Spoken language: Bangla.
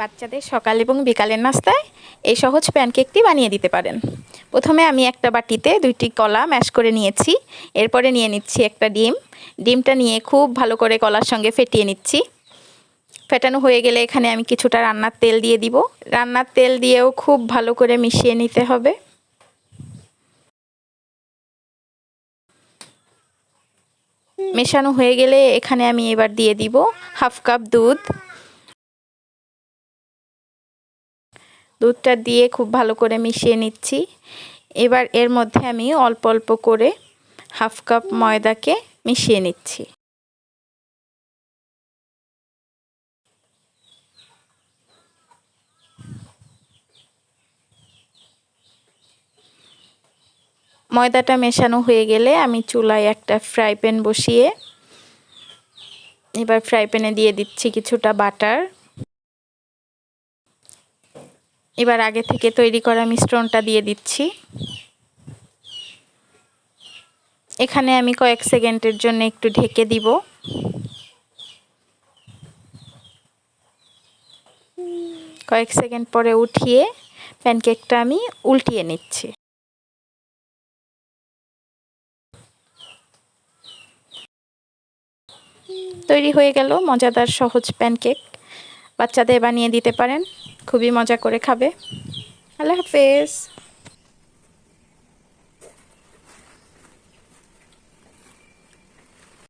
বাচ্চাদের সকাল এবং বিকালের নাস্তায় এই সহজ প্যানকেকটি বানিয়ে দিতে পারেন। প্রথমে আমি একটা বাটিতে 2টি কলা ম্যাশ করে নিয়েছি। এরপরে নিয়ে নিচ্ছি একটা ডিম। ডিমটা নিয়ে খুব ভালো করে কলার সঙ্গে ফেটিয়ে নিচ্ছি। ফেটানো হয়ে গেলে এখানে আমি কিছুটা রান্নার তেল দিয়ে দিব। রান্নার তেল দিয়েও খুব ভালো করে মিশিয়ে নিতে হবে। মেশানো হয়ে গেলে এখানে আমি এবার দিয়ে দিব হাফ কাপ দুধ। দুধটা দিয়ে খুব ভালো করে মিশিয়ে নিচ্ছি। এবার এর মধ্যে আমি অল্প অল্প করে হাফ কাপ ময়দাকে মিশিয়ে নিচ্ছি। ময়দাটা মেশানো হয়ে গেলে আমি চুলায় একটা ফ্রাই প্যান বসিয়ে এবার ফ্রাই প্যানে দিয়ে দিচ্ছি কিছুটা বাটার। এবার আগে থেকে তৈরি করা মিশ্রণটা দিয়ে দিচ্ছি। এখানে আমি কয়েক সেকেন্ডের জন্য একটু ঢেকে দিব। কয়েক সেকেন্ড পরে উঠিয়ে প্যানকেকটা আমি উল্টিয়ে নিচ্ছি। তৈরি হয়ে গেল মজাদার সহজ প্যানকেক। বাচ্চাদের বানিয়ে দিতে পারেন, খুবই মজা করে খাবে। আল্লাহ হাফেজ।